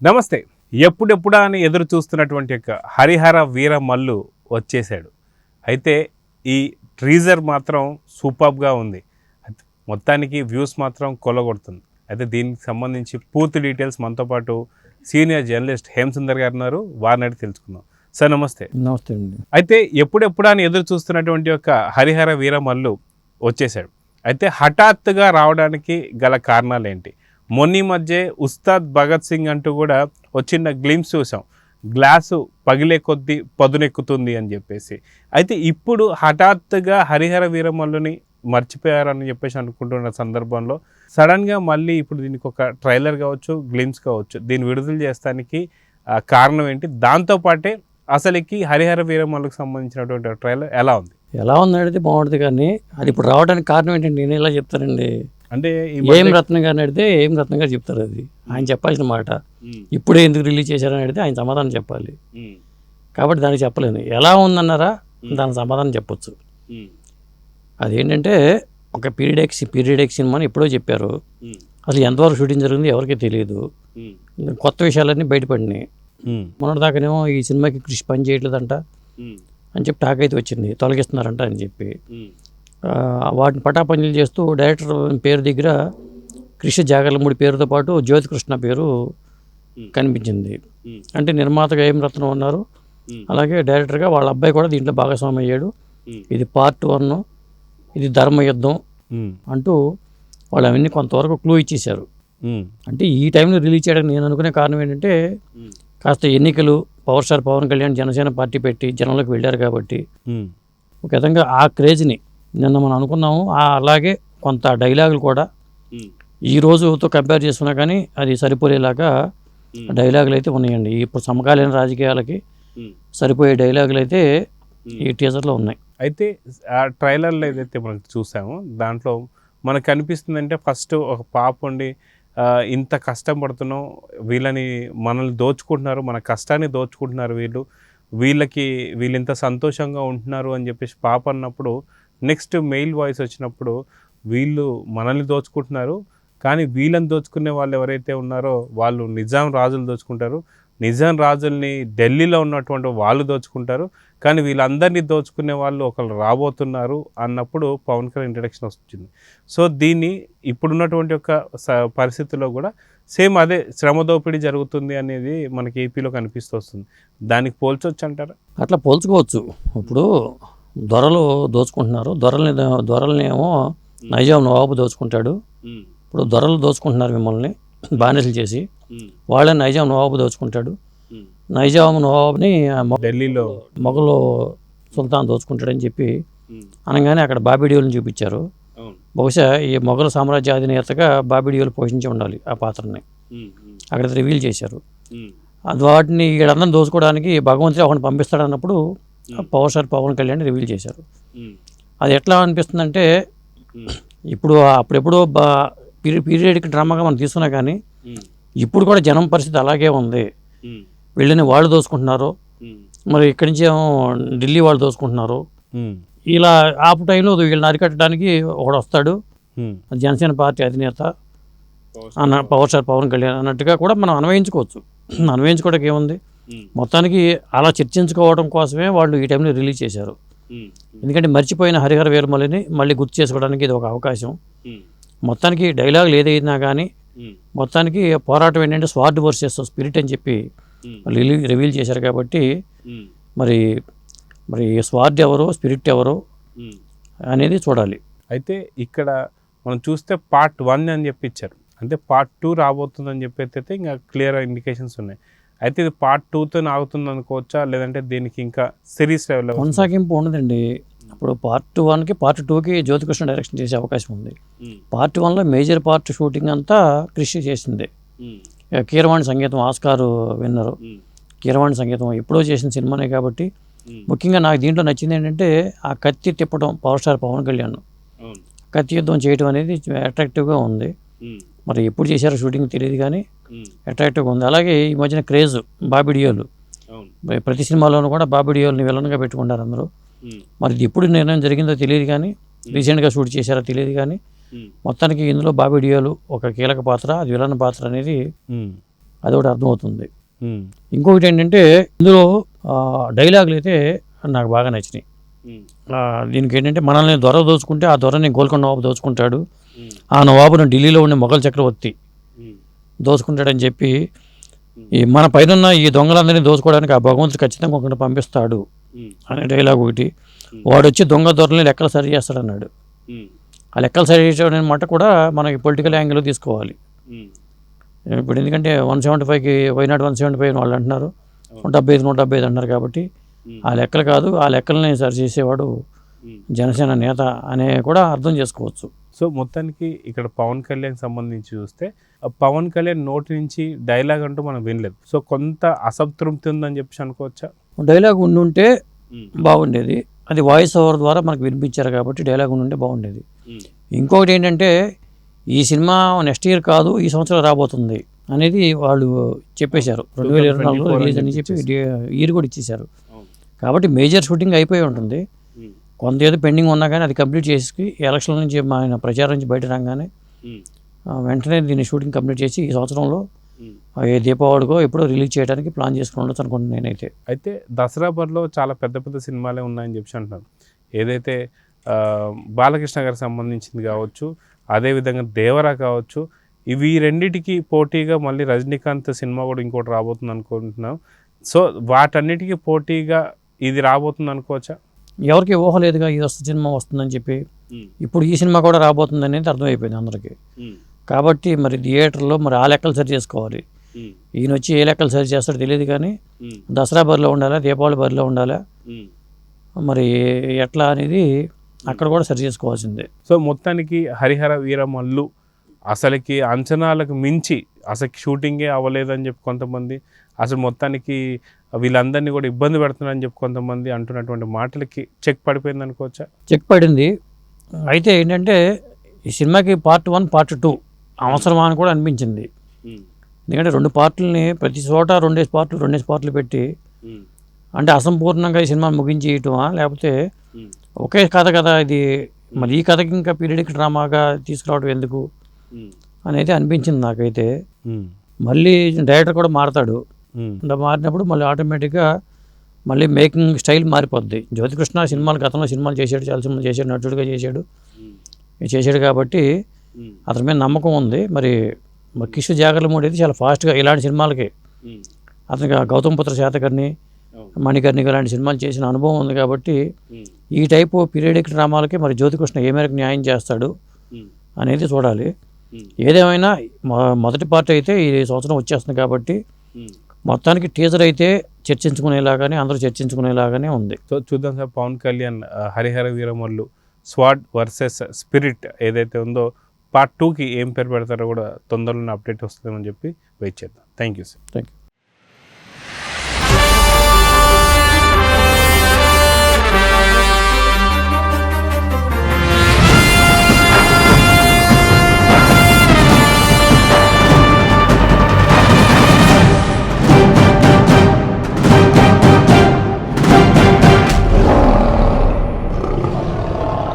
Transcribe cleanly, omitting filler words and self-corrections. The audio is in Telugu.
నమస్తే. ఎప్పుడెప్పుడా అని ఎదురు చూస్తున్నటువంటి యొక్క హరిహర వీర మల్లు వచ్చేసాడు. అయితే ఈ ట్రీజర్ మాత్రం సూపర్బ్గా ఉంది. మొత్తానికి వ్యూస్ మాత్రం కొల్లగొడుతుంది. అయితే దీనికి సంబంధించి పూర్తి డీటెయిల్స్ మనతో పాటు సీనియర్ జర్నలిస్ట్ హేమసుందర్ గారు ఉన్నారు. వారిని అడిగి తెలుసుకుందాం. సార్ నమస్తే. నమస్తే అండి. అయితే ఎప్పుడెప్పుడా అని ఎదురు చూస్తున్నటువంటి యొక్క హరిహర వీర మల్లు వచ్చేసాడు. అయితే హఠాత్తుగా రావడానికి గల కారణాలు ఏంటి? మొన్న మధ్య ఉస్తాద్ భగత్ సింగ్ అంటూ కూడా వచ్చిన గ్లిమ్స్ చూసాం. గ్లాసు పగిలే కొద్దీ పదునెక్కుతుంది అని చెప్పేసి. అయితే ఇప్పుడు హఠాత్తుగా హరిహర వీరమల్లుని మర్చిపోయారని చెప్పేసి అనుకుంటున్న సందర్భంలో సడన్గా మళ్ళీ ఇప్పుడు దీనికి ఒక ట్రైలర్ కావచ్చు, గ్లిమ్స్ కావచ్చు, దీన్ని విడుదల చేస్తానికి కారణం ఏంటి? దాంతోపాటే అసలుకి హరిహర వీరమల్లుకు సంబంధించినటువంటి ట్రైలర్ ఎలా ఉంది అడిగితే బాగుంటుంది, కానీ అది ఇప్పుడు రావడానికి కారణం ఏంటంటే నేను ఇలా చెప్తానండి. అంటే ఏం రత్న గారిని అడిగితే ఏం రత్న గారు చెప్తారు. అది ఆయన చెప్పాల్సిన మాట. ఇప్పుడే ఎందుకు రిలీజ్ చేశారని అడిగితే ఆయన సమాధానం చెప్పాలి. కాబట్టి దానికి చెప్పలేను. ఎలా ఉందన్నారా దానికి సమాధానం చెప్పొచ్చు. అదేంటంటే ఒక పీరియడ్ సినిమాని ఎప్పుడో చెప్పారు. అసలు ఎంతవరకు షూటింగ్ జరిగింది ఎవరికీ తెలియదు. కొత్త విషయాలన్నీ బయటపడినాయి. మొన్నటిదాకానేమో ఈ సినిమాకి కృషి పని చేయట్లేదంట అని చెప్పి టాక్ అయితే వచ్చింది, తొలగిస్తున్నారంట అని చెప్పి. వాటిని పటాపంచలు చేస్తూ డైరెక్టర్ పేరు దగ్గర కృష్ణ జాగర్లమూడి పేరుతో పాటు జ్యోతికృష్ణ పేరు కనిపించింది. అంటే నిర్మాతగా ఏం రత్నం ఉన్నారు, అలాగే డైరెక్టర్గా వాళ్ళ అబ్బాయి కూడా దీంట్లో భాగస్వామి అయ్యాడు. ఇది పార్ట్ 1, ఇది ధర్మయుద్ధం అంటూ వాళ్ళు అవన్నీ కొంతవరకు క్లూ ఇచ్చేశారు. అంటే ఈ టైంలో రిలీజ్ చేయడానికి నేను అనుకునే కారణం ఏంటంటే కాస్త ఎన్నికలు, power star Pawan Kalyan Janasena party పెట్టి జనంలోకి వెళ్ళారు కాబట్టి ఒక విధంగా ఆ క్రేజ్ని నిన్న మనం అనుకున్నాము. అలాగే కొంత డైలాగులు కూడా ఈ రోజుతో కంపేర్ చేసుకున్నా కానీ అది సరిపోయేలాగా డైలాగులు అయితే ఉన్నాయండి. ఇప్పుడు సమకాలీన రాజకీయాలకి సరిపోయే డైలాగులు అయితే ఈ టీజర్లో ఉన్నాయి. అయితే ఆ ట్రైలర్లో ఏదైతే మనం చూసామో దాంట్లో మనకు కనిపిస్తుందంటే ఫస్ట్ ఒక పాప ఉండి ఇంత కష్టం పడుతున్నాం, వీళ్ళని మనల్ని దోచుకుంటున్నారు, మన కష్టాన్ని దోచుకుంటున్నారు, వీళ్ళు ఇంత సంతోషంగా ఉంటున్నారు అని చెప్పేసి పాప అన్నప్పుడు నెక్స్ట్ మెయిల్ వాయిస్ వచ్చినప్పుడు వీళ్ళు మనల్ని దోచుకుంటున్నారు, కానీ వీళ్ళని దోచుకునే వాళ్ళు ఎవరైతే ఉన్నారో వాళ్ళు నిజాం రాజులు దోచుకుంటారు, నిజాం రాజుల్ని ఢిల్లీలో ఉన్నటువంటి వాళ్ళు దోచుకుంటారు, కానీ వీళ్ళందరినీ దోచుకునే వాళ్ళు ఒకళ్ళు రాబోతున్నారు అన్నప్పుడు పవన్ కళ్యాణ్ ఇంట్రడక్షన్ వచ్చింది. సో దీన్ని ఇప్పుడున్నటువంటి ఒక పరిస్థితుల్లో కూడా సేమ్ అదే శ్రమ దోపిడీ జరుగుతుంది అనేది మనకి ఏపీలో కనిపిస్తూ వస్తుంది. దానికి పోల్చొచ్చు అంటారా? అట్లా పోల్చుకోవచ్చు. ఇప్పుడు దొరలు దోచుకుంటున్నారు, దొరలనేమో నైజాం నవాబు దోచుకుంటాడు. ఇప్పుడు దొరలు దోచుకుంటున్నారు మిమ్మల్ని బానిసలు చేసి, వాళ్ళని నైజాం నవాబు దోచుకుంటాడు. నైజాం నవాబుని ఢిల్లీలో మొఘలు సుల్తాన్ దోచుకుంటాడని చెప్పి అనగానే అక్కడ బాబిడియోల్ని చూపించారు. బహుశా ఈ మొఘలు సామ్రాజ్య అధినేతగా బాబిడియోలు పోషించి ఉండాలి ఆ పాత్రని. అక్కడ రివీల్ చేశారు. వాటిని వీళ్ళందరం దోచుకోవడానికి భగవంతుడు ఒకరిని పంపిస్తాడు అన్నప్పుడు power star Pawan Kalyan reveal చేశారు. అది ఎట్లా అనిపిస్తుందంటే ఇప్పుడు అప్పుడెప్పుడో పీరియడ్కి డ్రామాగా మనం తీసుకున్నా కానీ ఇప్పుడు కూడా జనం పరిస్థితి అలాగే ఉంది. వీళ్ళని వాళ్ళు దోచుకుంటున్నారు, మరి ఇక్కడి నుంచి ఏమో ఢిల్లీ వాళ్ళు దోచుకుంటున్నారు. ఇలా ఆపు టైంలో వీళ్ళని అరికట్టడానికి ఒకడు వస్తాడు, జనసేన పార్టీ అధినేత పవర్ స్టార్ పవన్ కళ్యాణ్ అన్నట్టుగా కూడా మనం అన్వయించుకోవచ్చు. అన్వయించుకోవడానికి ఏముంది, మొత్తానికి అలా చర్చించుకోవడం కోసమే వాళ్ళు ఈ టైంలో రిలీజ్ చేశారు. ఎందుకంటే మర్చిపోయిన హరిహర వీరమల్లుని మళ్ళీ గుర్తు చేసుకోవడానికి ఇది ఒక అవకాశం. మొత్తానికి డైలాగులు ఏదైనా కానీ మొత్తానికి పోరాటం ఏంటంటే స్వార్డ్ వర్సెస్ స్పిరిట్ అని చెప్పి రివీల్ చేశారు. కాబట్టి మరి స్వార్డ్ ఎవరో స్పిరిట్ ఎవరో అనేది చూడాలి. అయితే ఇక్కడ మనం చూస్తే పార్ట్ 1 అని చెప్పి ఇచ్చారు, అంటే పార్ట్ 2 రాబోతుందని చెప్పి అయితే ఇంకా క్లియర్ ఇండికేషన్స్ ఉన్నాయి. అయితే ఇది పార్ట్ 2తో ఆగుతుంది అనుకోవచ్చా, లేదంటే దీనికి ఇంకా సిరీస్ లెవెల్లో కొనసాగింపు ఉండదండి? ఇప్పుడు పార్ట్ 1కి పార్ట్ 2కి జ్యోతికృష్ణ డైరెక్షన్ చేసే అవకాశం ఉంది. పార్ట్ 1లో మేజర్ పార్ట్ షూటింగ్ అంతా కృషి చేసింది. కీరవాణి సంగీతం ఆస్కార్ విన్నరు. కీరవాణి సంగీతం ఎప్పుడో చేసిన సినిమానే కాబట్టి ముఖ్యంగా నాకు దీంట్లో నచ్చింది ఏంటంటే ఆ కత్తి తిప్పడం, పవర్ స్టార్ పవన్ కళ్యాణ్ కత్తి యుద్ధం చేయడం అనేది అట్రాక్టివ్గా ఉంది. మరి ఎప్పుడు చేశారో షూటింగ్ తెలియదు కానీ అట్రాక్టివ్గా ఉంది. అలాగే ఈ మధ్యన క్రేజ్ బాబిడియోలు, ప్రతి సినిమాలోనూ కూడా బాబిడియోల్ని విలన్గా పెట్టుకుంటారు అందరూ. మరి ఇది ఎప్పుడు నిర్ణయం జరిగిందో తెలియదు కానీ, రీసెంట్గా షూట్ చేశారో తెలియదు కానీ మొత్తానికి ఇందులో బాబిడియోలు ఒక కీలక పాత్ర, అది విలన్ పాత్ర అనేది అది ఒకటి అర్థమవుతుంది. ఇంకొకటి ఏంటంటే ఇందులో డైలాగులు అయితే నాకు బాగా నచ్చినాయి. దీనికి ఏంటంటే మనల్ని దొర దోచుకుంటే ఆ దొరని గోల్కొండ నవాబు దోచుకుంటాడు, ఆ నవాబును ఢిల్లీలో ఉండే మొఘల్ చక్రవర్తి దోచుకుంటాడని చెప్పి ఈ మన పైన ఈ దొంగలందరినీ దోచుకోవడానికి ఆ భగవంతుడు ఖచ్చితంగా ఒకటి పంపిస్తాడు అనే డైలాగ్ ఒకటి. వాడు వచ్చి దొంగ దొరలని లెక్కలు సరి చేస్తాడన్నాడు. ఆ లెక్కలు సరి చేయడం అనమాట కూడా మనకి పొలిటికల్ యాంగిల్లో తీసుకోవాలి. ఇప్పుడు ఎందుకంటే 175కి వైనాడు 175 వాళ్ళు అంటున్నారు, 175 అంటున్నారు కాబట్టి ఆ లెక్కలు కాదు, ఆ లెక్కలని సరి చేసేవాడు జనసేన నేత అనే కూడా అర్థం చేసుకోవచ్చు. సో మొత్తానికి ఇక్కడ పవన్ కళ్యాణ్ సంబంధించి చూస్తే పవన్ కళ్యాణ్ నోటి నుంచి డైలాగ్ అంటూ మనం వినలేదు. సో కొంత అసంతృప్తి ఉందని చెప్పి అనుకోవచ్చా? డైలాగ్ ఉండుంటే బాగుండేది, అది వాయిస్ ఓవర్ ద్వారా మనకు వినిపించారు కాబట్టి డైలాగ్ ఉండుంటే బాగుండేది. ఇంకొకటి ఏంటంటే ఈ సినిమా నెక్స్ట్ ఇయర్ కాదు, ఈ సంవత్సరం రాబోతుంది అనేది వాళ్ళు చెప్పేశారు. 2024లో రిలీజ్ అని చెప్పి ఇయర్ కూడా ఇచ్చేశారు. కాబట్టి మేజర్ షూటింగ్ అయిపోయి ఉంటుంది. కొంత ఏదో పెండింగ్ ఉన్నా కానీ అది కంప్లీట్ చేసి ఎలక్షన్ నుంచి ఆయన ప్రచారం నుంచి బయట రాగానే వెంటనే దీన్ని షూటింగ్ కంప్లీట్ చేసి ఈ సంవత్సరంలో ఏ దీపావళికో ఎప్పుడో రిలీజ్ చేయడానికి ప్లాన్ చేసుకుని ఉండొచ్చు అనుకుంటున్నాను నేనైతే. అయితే దసరా బరిలో చాలా పెద్ద పెద్ద సినిమాలే ఉన్నాయని చెప్పి అంటున్నారు. ఏదైతే బాలకృష్ణ గారికి సంబంధించింది కావచ్చు, అదేవిధంగా దేవరా కావచ్చు, ఇవి రెండింటికి పోటీగా మళ్ళీ రజనీకాంత్ సినిమా కూడా ఇంకోటి రాబోతుంది అనుకుంటున్నాం. సో వాటన్నిటికీ పోటీగా ఇది రాబోతుంది అనుకోవచ్చా? ఎవరికి ఊహ లేదుగా ఈ సినిమా వస్తుందని చెప్పి. ఇప్పుడు ఈ సినిమా కూడా రాబోతుంది అనేది అర్థమైపోయింది అందరికీ. కాబట్టి మరి థియేటర్లో మరి ఆ లెక్కలు సరి చేసుకోవాలి. ఈయన వచ్చి ఏ లెక్కలు సరి చేస్తాడో తెలియదు కానీ దసరా బరిలో ఉండాలా, దీపావళి బరిలో ఉండాలా, మరి ఎట్లా అనేది అక్కడ కూడా సరి చేసుకోవాల్సిందే. సో మొత్తానికి హరిహర వీరమల్లు అసలుకి అంచనాలకు మించి అసలు షూటింగే అవ్వలేదని చెప్పి కొంతమంది, అసలు మొత్తానికి వీళ్ళందరినీ కూడా ఇబ్బంది పెడుతున్నారని చెప్పి కొంతమంది అంటున్నటువంటి మాటలకి చెక్ పడిపోయింది అనుకోవచ్చా? చెక్ పడింది. అయితే ఏంటంటే ఈ సినిమాకి పార్ట్ 1 పార్ట్ 2 అవసరమా అని కూడా అనిపించింది. ఎందుకంటే 2 పార్ట్లని ప్రతి చోట 2 పార్ట్లు పెట్టి అంటే అసంపూర్ణంగా ఈ సినిమా ముగించి ఇయటమా, లేకపోతే ఒకే కథ కదా ఇది, మరి ఈ కథకి ఇంకా పీరియడిక్ డ్రామాగా తీసుకురావడం ఎందుకు అనేది అనిపించింది నాకైతే. మళ్ళీ డైరెక్టర్ కూడా మారతాడు, మారినప్పుడు మళ్ళీ ఆటోమేటిక్గా మళ్ళీ మేకింగ్ స్టైల్ మారిపోద్ది. జ్యోతికృష్ణ సినిమాలు గతంలో సినిమాలు చేశాడు, చాలా సినిమాలు చేశాడు, నటుడుగా చేశాడు కాబట్టి అతని మీద నమ్మకం ఉంది. మరి కిషోర్ జాగర్లమూడి అయితే చాలా ఫాస్ట్గా ఇలాంటి సినిమాలకి అతనికి గౌతమ్ పుత్ర శాతకర్ణి, మణికర్ణిక లాంటి సినిమాలు చేసిన అనుభవం ఉంది కాబట్టి ఈ టైపు పీరియడిక్ డ్రామాలకి మరి జ్యోతికృష్ణ ఏ మేరకు న్యాయం చేస్తాడు అనేది చూడాలి. ఏదేమైనా మొదటి పార్ట్ అయితే ఈ సంవత్సరం వచ్చేస్తుంది కాబట్టి మొత్తానికి టీజర్ అయితే చర్చించుకునేలాగానే అందరూ చర్చించుకునేలాగానే ఉంది. సో చూద్దాం sir, Pawan Kalyan Harihara Veeramallu squad versus spirit ఏదైతే ఉందో పార్ట్ 2కి ఏం పేరు పెడతారో కూడా తొందరలోనే అప్డేట్ వస్తుందని చెప్పి వెయిట్ చేద్దాం. Thank you sir. Thank you.